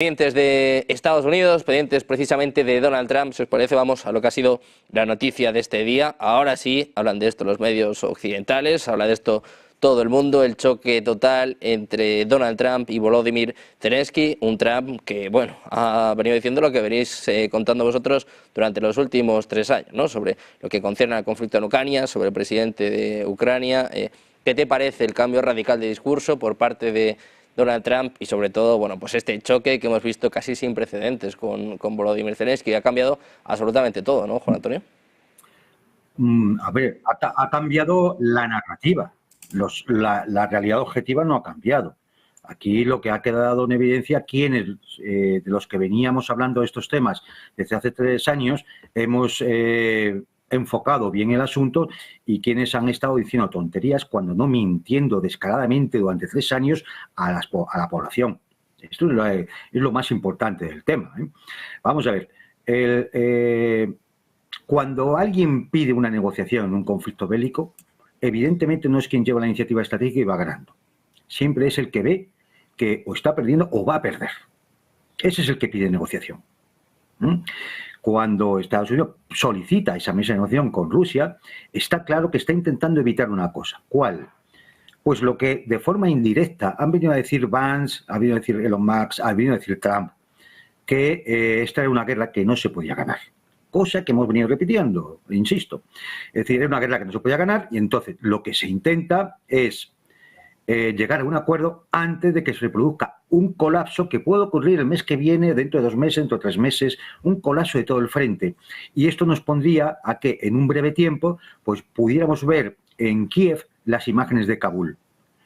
Pendientes de Estados Unidos, pendientes precisamente de Donald Trump, si os parece, vamos a lo que ha sido la noticia de este día. Ahora sí, hablan de esto los medios occidentales, habla de esto todo el mundo, el choque total entre Donald Trump y Volodymyr Zelensky, un Trump que, bueno, ha venido diciendo lo que venís contando vosotros durante los últimos 3 años, ¿no? Sobre lo que concierne al conflicto en Ucrania, sobre el presidente de Ucrania. ¿Qué te parece el cambio radical de discurso por parte de Donald Trump y sobre todo, bueno, pues este choque que hemos visto casi sin precedentes con Volodymyr Zelensky, que ha cambiado absolutamente todo, ¿no, Juan Antonio? A ver, ha cambiado la narrativa. La realidad objetiva no ha cambiado. Aquí lo que ha quedado en evidencia, quienes de los que veníamos hablando de estos temas desde hace 3 años, hemos enfocado bien el asunto y quienes han estado diciendo tonterías cuando no mintiendo descaradamente durante 3 años a la población. Esto es lo más importante del tema, ¿eh? Vamos a ver. Cuando alguien pide una negociación en un conflicto bélico, evidentemente no es quien lleva la iniciativa estratégica y va ganando. Siempre es el que ve que o está perdiendo o va a perder. Ese es el que pide negociación. Cuando Estados Unidos solicita esa mesa de negociación con Rusia, está claro que está intentando evitar una cosa. ¿Cuál? Pues lo que de forma indirecta han venido a decir Vance, ha venido a decir Elon Musk, ha venido a decir Trump, que esta era una guerra que no se podía ganar. Cosa que hemos venido repitiendo, insisto. Es decir, era una guerra que no se podía ganar y entonces lo que se intenta es llegar a un acuerdo antes de que se produzca un colapso que puede ocurrir el mes que viene, dentro de 2 meses, dentro de 3 meses, un colapso de todo el frente. Y esto nos pondría a que en un breve tiempo pues pudiéramos ver en Kiev las imágenes de Kabul,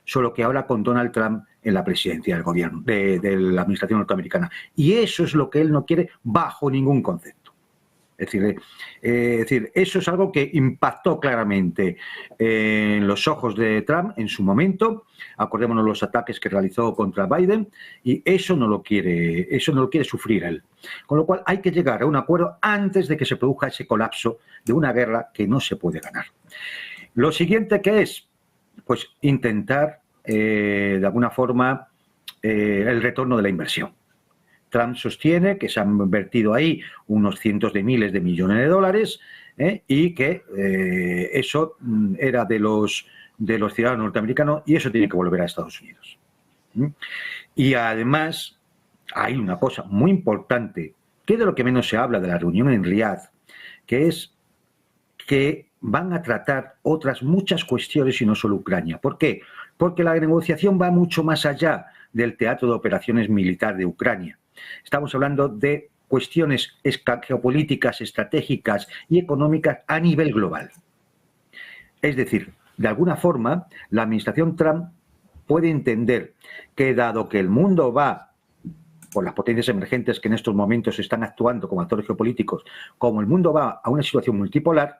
solo que ahora con Donald Trump en la presidencia del gobierno, de la administración norteamericana. Y eso es lo que él no quiere bajo ningún concepto. Es decir, eso es algo que impactó claramente en los ojos de Trump en su momento. Acordémonos los ataques que realizó contra Biden y eso no lo quiere sufrir él. Con lo cual hay que llegar a un acuerdo antes de que se produzca ese colapso de una guerra que no se puede ganar. Lo siguiente que es, pues intentar de alguna forma el retorno de la inversión. Trump sostiene que se han invertido ahí unos cientos de miles de millones de dólares y que eso era de los ciudadanos norteamericanos y eso tiene que volver a Estados Unidos. Y además hay una cosa muy importante, que es de lo que menos se habla de la reunión en Riad, que es que van a tratar otras muchas cuestiones y no solo Ucrania. ¿Por qué? Porque la negociación va mucho más allá del teatro de operaciones militar de Ucrania. Estamos hablando de cuestiones geopolíticas, estratégicas y económicas a nivel global. Es decir, de alguna forma, la administración Trump puede entender que dado que el mundo va, por las potencias emergentes que en estos momentos están actuando como actores geopolíticos, como el mundo va a una situación multipolar,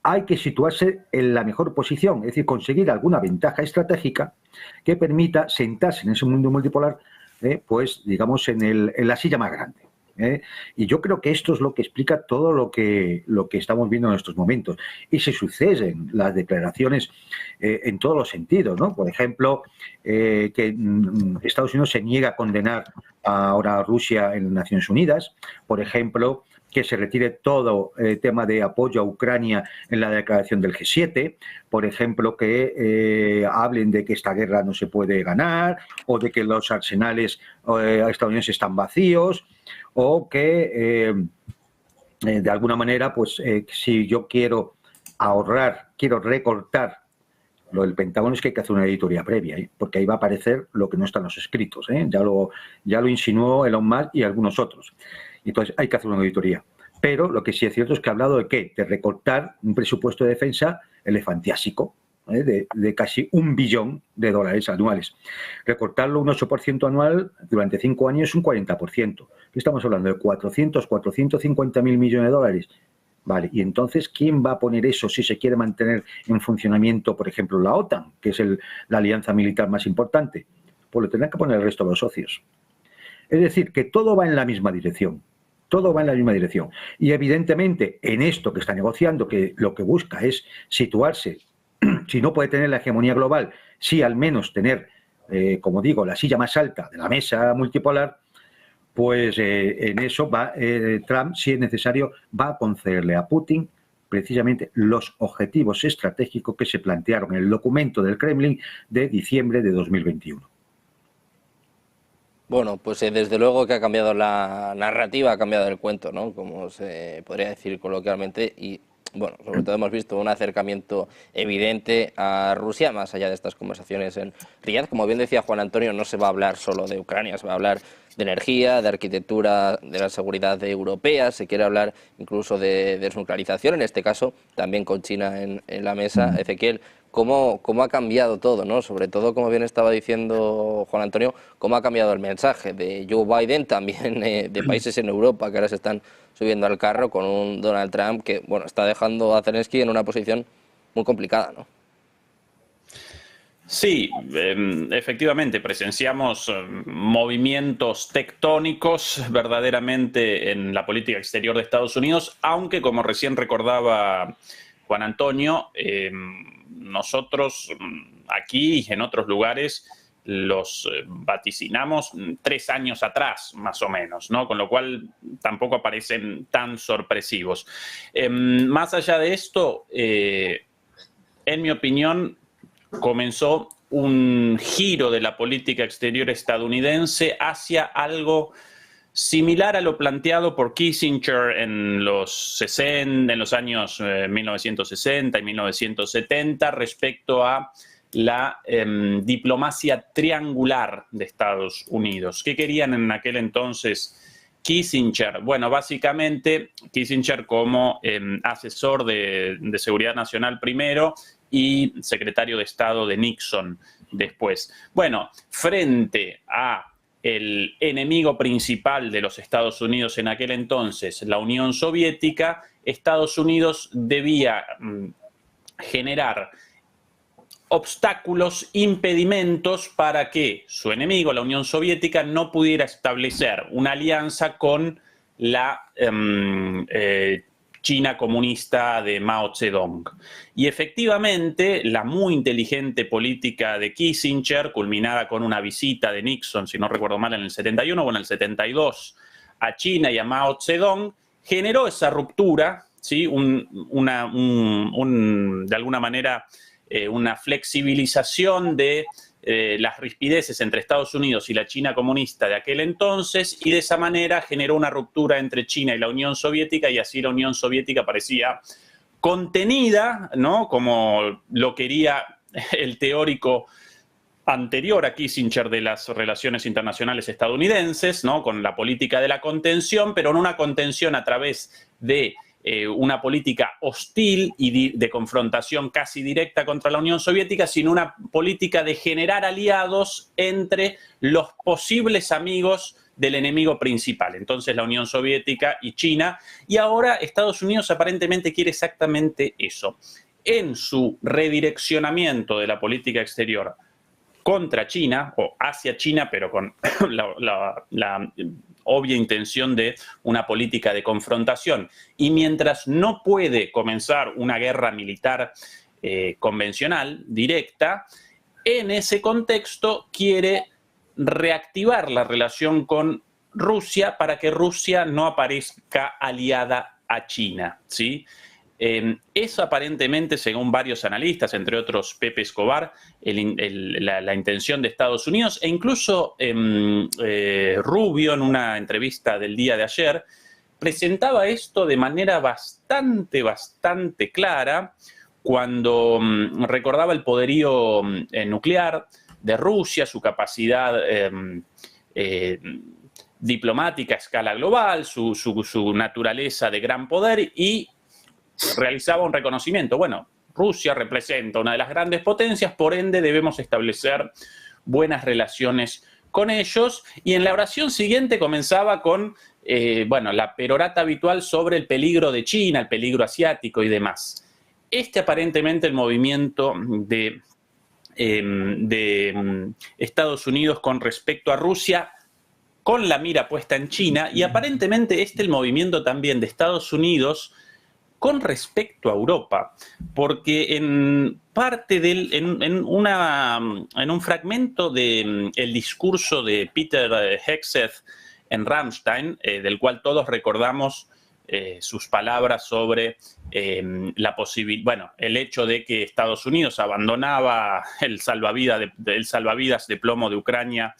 hay que situarse en la mejor posición, es decir, conseguir alguna ventaja estratégica que permita sentarse en ese mundo multipolar pues digamos en la silla más grande. Y yo creo que esto es lo que explica todo lo que estamos viendo en estos momentos. Y se suceden las declaraciones en todos los sentidos, ¿no? Por ejemplo, que Estados Unidos se niega a condenar ahora a Rusia en las Naciones Unidas. Por ejemplo, que se retire todo el tema de apoyo a Ucrania en la declaración del G7, por ejemplo, que hablen de que esta guerra no se puede ganar o de que los arsenales estadounidenses están vacíos o que de alguna manera, pues si yo quiero ahorrar, quiero recortar lo del Pentágono, es que hay que hacer una auditoría previa, porque ahí va a aparecer lo que no está en los escritos. Ya lo insinuó Elon Musk y algunos otros. Entonces hay que hacer una auditoría. Pero lo que sí es cierto es que ha hablado de ¿qué? De recortar un presupuesto de defensa elefantiásico, de casi $1 billón anuales. Recortarlo un 8% anual durante 5 años es un 40%. Estamos hablando de 450 mil millones de dólares. Vale, y entonces, ¿quién va a poner eso si se quiere mantener en funcionamiento, por ejemplo, la OTAN, que es la alianza militar más importante? Pues lo tendrán que poner el resto de los socios. Es decir, que todo va en la misma dirección. Todo va en la misma dirección. Y evidentemente, en esto que está negociando, que lo que busca es situarse, si no puede tener la hegemonía global, sí al menos tener, como digo, la silla más alta de la mesa multipolar, pues en eso va Trump, si es necesario, va a concederle a Putin precisamente los objetivos estratégicos que se plantearon en el documento del Kremlin de diciembre de 2021. Bueno, pues desde luego que ha cambiado la narrativa, ha cambiado el cuento, ¿no? Como se podría decir coloquialmente, y bueno, sobre todo hemos visto un acercamiento evidente a Rusia, más allá de estas conversaciones en Riyadh. Como bien decía Juan Antonio, no se va a hablar solo de Ucrania, se va a hablar de energía, de arquitectura, de la seguridad europea, se quiere hablar incluso de desnuclearización, en este caso también con China en la mesa. Ezequiel, ¿cómo ha cambiado todo, ¿no? Sobre todo, como bien estaba diciendo Juan Antonio, cómo ha cambiado el mensaje de Joe Biden, también de países en Europa que ahora se están subiendo al carro con un Donald Trump que, bueno, está dejando a Zelensky en una posición muy complicada, ¿no? Sí, efectivamente, presenciamos movimientos tectónicos verdaderamente en la política exterior de Estados Unidos, aunque, como recién recordaba Juan Antonio, nosotros aquí y en otros lugares los vaticinamos 3 años atrás, más o menos, ¿no? Con lo cual tampoco aparecen tan sorpresivos. Más allá de esto, en mi opinión, comenzó un giro de la política exterior estadounidense hacia algo similar a lo planteado por Kissinger en los años 1960 y 1970 respecto a la diplomacia triangular de Estados Unidos. ¿Qué querían en aquel entonces Kissinger? Bueno, básicamente Kissinger como asesor de seguridad nacional primero y secretario de Estado de Nixon después. Bueno, frente a el enemigo principal de los Estados Unidos en aquel entonces, la Unión Soviética, Estados Unidos debía generar obstáculos, impedimentos para que su enemigo, la Unión Soviética, no pudiera establecer una alianza con la China comunista de Mao Zedong. Y efectivamente, la muy inteligente política de Kissinger, culminada con una visita de Nixon, si no recuerdo mal, en el 71 o en el 72, a China y a Mao Zedong, generó esa ruptura, ¿sí? De alguna manera, una flexibilización de las rispideces entre Estados Unidos y la China comunista de aquel entonces, y de esa manera generó una ruptura entre China y la Unión Soviética, y así la Unión Soviética parecía contenida, ¿no? Como lo quería el teórico anterior a Kissinger de las relaciones internacionales estadounidenses, ¿no? Con la política de la contención, pero no una contención a través de una política hostil y de confrontación casi directa contra la Unión Soviética, sino una política de generar aliados entre los posibles amigos del enemigo principal, entonces la Unión Soviética y China, y ahora Estados Unidos aparentemente quiere exactamente eso. En su redireccionamiento de la política exterior contra China, o hacia China, pero con la obvia intención de una política de confrontación. Y mientras no puede comenzar una guerra militar convencional, directa, en ese contexto quiere reactivar la relación con Rusia para que Rusia no aparezca aliada a China, ¿sí? Eso aparentemente, según varios analistas, entre otros Pepe Escobar, la intención de Estados Unidos, e incluso Rubio, en una entrevista del día de ayer, presentaba esto de manera bastante clara cuando recordaba el poderío nuclear de Rusia, su capacidad diplomática a escala global, su naturaleza de gran poder, y realizaba un reconocimiento. Bueno, Rusia representa una de las grandes potencias, por ende debemos establecer buenas relaciones con ellos. Y en la oración siguiente comenzaba con la perorata habitual sobre el peligro de China, el peligro asiático y demás. Aparentemente el movimiento de Estados Unidos con respecto a Rusia, con la mira puesta en China, y aparentemente el movimiento también de Estados Unidos con respecto a Europa, porque en un fragmento del discurso de Peter Hegseth en Ramstein, del cual todos recordamos sus palabras sobre la posibilidad, bueno, el hecho de que Estados Unidos abandonaba el salvavidas de plomo de Ucrania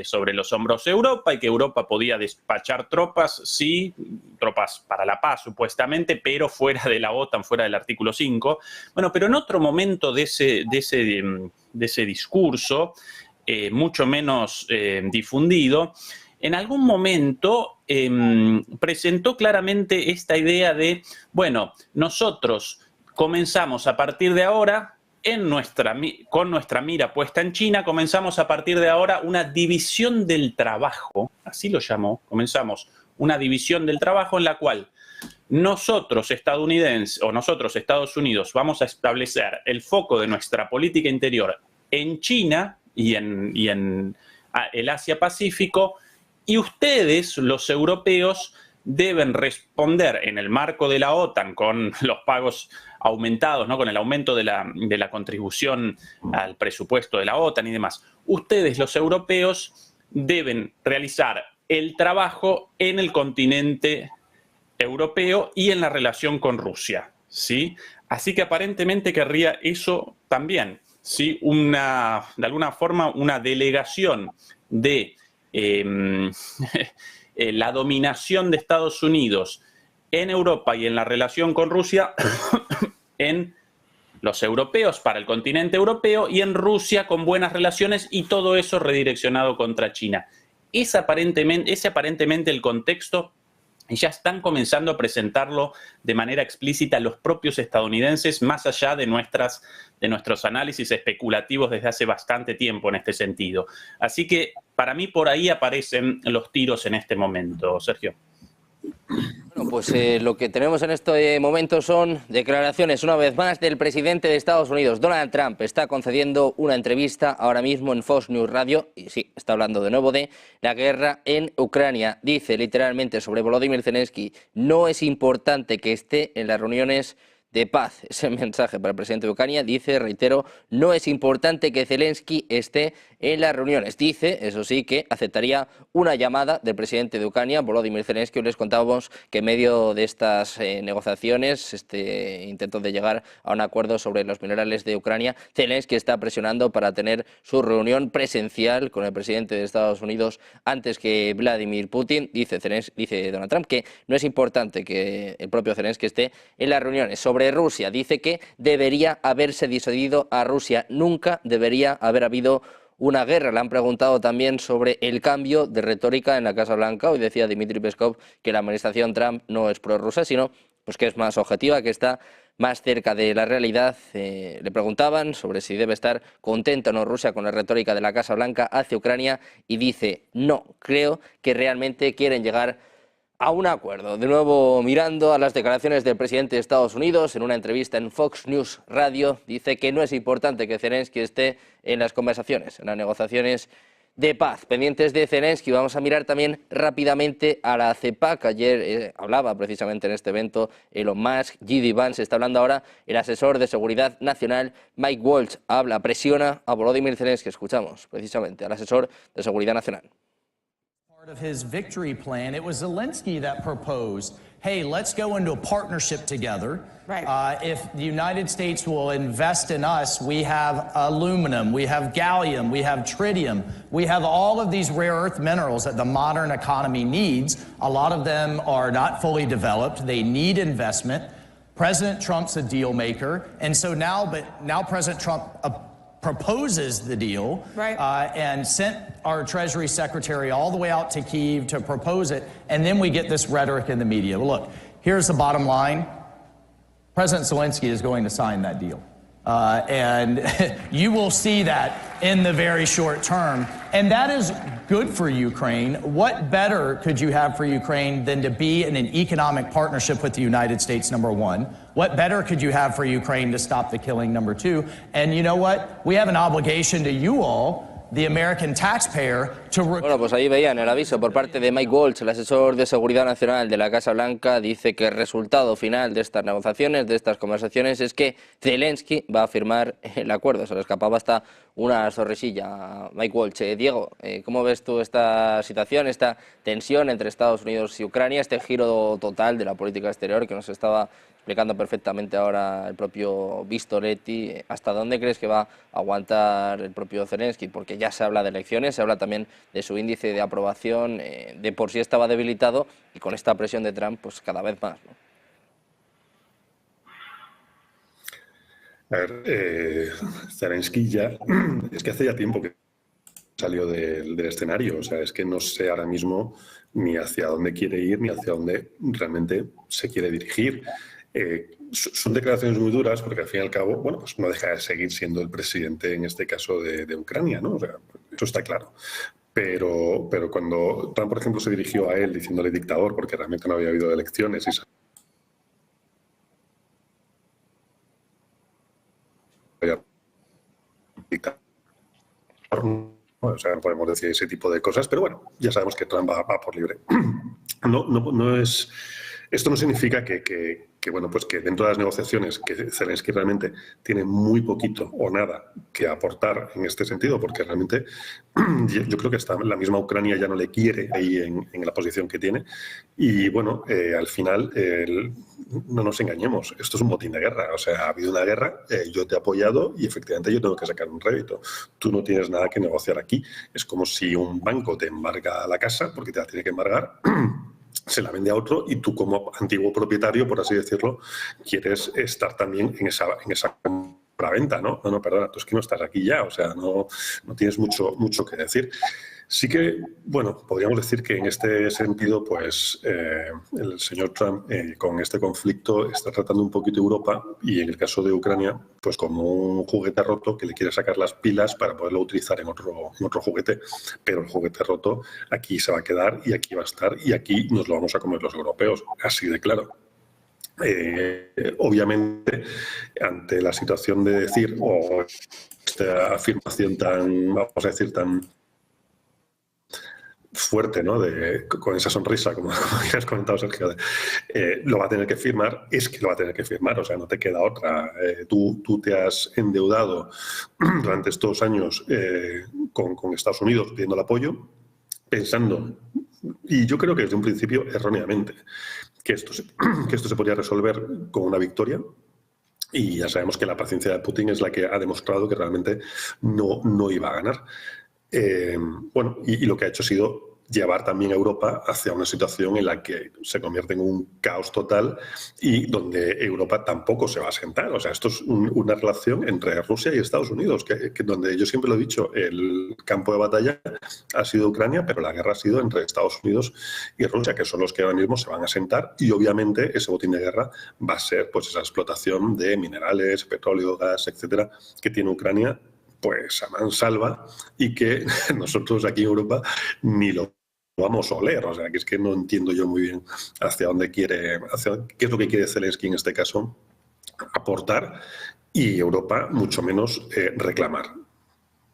sobre los hombros de Europa, y que Europa podía despachar tropas, sí, tropas para la paz supuestamente, pero fuera de la OTAN, fuera del artículo 5. Bueno, pero en otro momento de ese discurso, mucho menos difundido, en algún momento presentó claramente esta idea de, bueno, nosotros comenzamos a partir de ahora, con nuestra mira puesta en China, comenzamos a partir de ahora una división del trabajo, así lo llamó, comenzamos una división del trabajo en la cual nosotros estadounidenses o nosotros Estados Unidos vamos a establecer el foco de nuestra política interior en China y en el Asia-Pacífico, y ustedes, los europeos, deben responder en el marco de la OTAN con los pagos aumentados, ¿no? Con el aumento de la contribución al presupuesto de la OTAN y demás. Ustedes, los europeos, deben realizar el trabajo en el continente europeo y en la relación con Rusia, ¿sí? Así que aparentemente querría eso también, ¿sí? De alguna forma, una delegación de la dominación de Estados Unidos en Europa y en la relación con Rusia en los europeos para el continente europeo, y en Rusia con buenas relaciones, y todo eso redireccionado contra China. Ese aparentemente el contexto, y ya están comenzando a presentarlo de manera explícita los propios estadounidenses, más allá de nuestros análisis especulativos desde hace bastante tiempo en este sentido. Así que para mí por ahí aparecen los tiros en este momento, Sergio. Bueno, pues lo que tenemos en este momento son declaraciones, una vez más, del presidente de Estados Unidos. Donald Trump está concediendo una entrevista ahora mismo en Fox News Radio, y sí, está hablando de nuevo de la guerra en Ucrania. Dice literalmente sobre Volodymyr Zelensky: no es importante que esté en las reuniones de paz. Ese mensaje para el presidente de Ucrania. Dice, reitero, no es importante que Zelensky esté en las reuniones. Dice, eso sí, que aceptaría una llamada del presidente de Ucrania, Volodymyr Zelensky. Hoy les contábamos que en medio de estas negociaciones, este intento de llegar a un acuerdo sobre los minerales de Ucrania, Zelensky está presionando para tener su reunión presencial con el presidente de Estados Unidos antes que Vladimir Putin. Dice Donald Trump que no es importante que el propio Zelensky esté en las reuniones. Sobre Rusia, dice que debería haberse disuadido a Rusia, nunca debería haber habido una guerra. Le han preguntado también sobre el cambio de retórica en la Casa Blanca. Hoy decía Dmitry Peskov que la administración Trump no es prorrusa, sino pues que es más objetiva, que está más cerca de la realidad. Le preguntaban sobre si debe estar contenta o no Rusia con la retórica de la Casa Blanca hacia Ucrania, y dice: no, creo que realmente quieren llegar a un acuerdo. De nuevo, mirando a las declaraciones del presidente de Estados Unidos en una entrevista en Fox News Radio, dice que no es importante que Zelensky esté en las conversaciones, en las negociaciones de paz. Pendientes de Zelensky, vamos a mirar también rápidamente a la CEPAC. Ayer hablaba precisamente en este evento Elon Musk, J.D. Vance. Está hablando ahora el asesor de seguridad nacional, Mike Waltz. Presiona a Volodymyr Zelensky. Escuchamos precisamente al asesor de seguridad nacional. Part of his victory plan, it was Zelensky that proposed, hey, let's go into a partnership together. Right. If the United States will invest in us, we have aluminum, we have gallium, we have tritium, we have all of these rare earth minerals that the modern economy needs. A lot of them are not fully developed. They need investment. President Trump's a deal maker. And so now President Trump proposes the deal, right, and sent our Treasury Secretary all the way out to Kyiv to propose it, and then we get this rhetoric in the media. Well, look, here's the bottom line. President Zelensky is going to sign that deal. And you will see that in the very short term. And that is good for Ukraine. What better could you have for Ukraine than to be in an economic partnership with the United States, number one? What better could you have for Ukraine to stop the killing, number two? And you know what? We have an obligation to you all the American taxpayer to... Bueno, pues ahí veían el aviso por parte de Mike Waltz, el asesor de seguridad nacional de la Casa Blanca. Dice que el resultado final de estas negociaciones, de estas conversaciones, es que Zelensky va a firmar el acuerdo. Se le escapaba hasta una sonrisilla a Mike Waltz. Diego, ¿cómo ves tú esta situación, esta tensión entre Estados Unidos y Ucrania, este giro total de la política exterior que nos estaba explicando perfectamente ahora el propio Vistoretti? ¿Hasta dónde crees que va a aguantar el propio Zelensky? Porque ya se habla de elecciones, se habla también de su índice de aprobación, de por sí estaba debilitado, y con esta presión de Trump, pues cada vez más, ¿no? A ver, Zelensky ya, es que hace ya tiempo que salió del escenario, o sea, es que no sé ahora mismo ni hacia dónde quiere ir, ni hacia dónde realmente se quiere dirigir. Son declaraciones muy duras porque al fin y al cabo, bueno, pues no deja de seguir siendo el presidente, en este caso, de Ucrania, ¿no? O sea, eso está claro. Pero cuando Trump, por ejemplo, se dirigió a él diciéndole dictador porque realmente no había habido elecciones y o sea, no podemos decir ese tipo de cosas, pero bueno, ya sabemos que Trump va por libre. Esto no significa que bueno, pues que dentro de las negociaciones que Zelensky realmente tiene muy poquito o nada que aportar en este sentido, porque realmente yo creo que hasta la misma Ucrania ya no le quiere ahí en la posición que tiene. Y bueno, al final, no nos engañemos, esto es un botín de guerra. O sea, ha habido una guerra, yo te he apoyado y efectivamente yo tengo que sacar un rédito. Tú no tienes nada que negociar aquí. Es como si un banco te embarga la casa, porque te la tiene que embargar, se la vende a otro y tú, como antiguo propietario, por así decirlo, quieres estar también en esa compraventa, ¿no? No, perdona, tú es que no estás aquí ya, o sea, no tienes mucho que decir. Sí que, bueno, podríamos decir que en este sentido, pues, el señor Trump con este conflicto está tratando un poquito Europa y en el caso de Ucrania, pues como un juguete roto que le quiere sacar las pilas para poderlo utilizar en otro juguete. Pero el juguete roto aquí se va a quedar y aquí va a estar y aquí nos lo vamos a comer los europeos, así de claro. Obviamente, ante la situación de decir, o esta afirmación tan, vamos a decir, tan fuerte, ¿no? Con esa sonrisa, como has comentado, Sergio, lo va a tener que firmar, es que lo va a tener que firmar, o sea, no te queda otra. Tú te has endeudado durante estos años con Estados Unidos pidiendo el apoyo, pensando, y yo creo que desde un principio erróneamente, que esto se podría resolver con una victoria. Y ya sabemos que la paciencia de Putin es la que ha demostrado que realmente no iba a ganar. Bueno, y lo que ha hecho ha sido llevar también a Europa hacia una situación en la que se convierte en un caos total y donde Europa tampoco se va a sentar. O sea, esto es una relación entre Rusia y Estados Unidos, que donde yo siempre lo he dicho, el campo de batalla ha sido Ucrania, pero la guerra ha sido entre Estados Unidos y Rusia, que son los que ahora mismo se van a sentar, y obviamente ese botín de guerra va a ser pues esa explotación de minerales, petróleo, gas, etcétera, que tiene Ucrania pues a mansalva y que nosotros aquí en Europa ni lo vamos a oler. O sea, que es que no entiendo yo muy bien hacia dónde qué es lo que quiere Zelensky en este caso aportar y Europa mucho menos reclamar.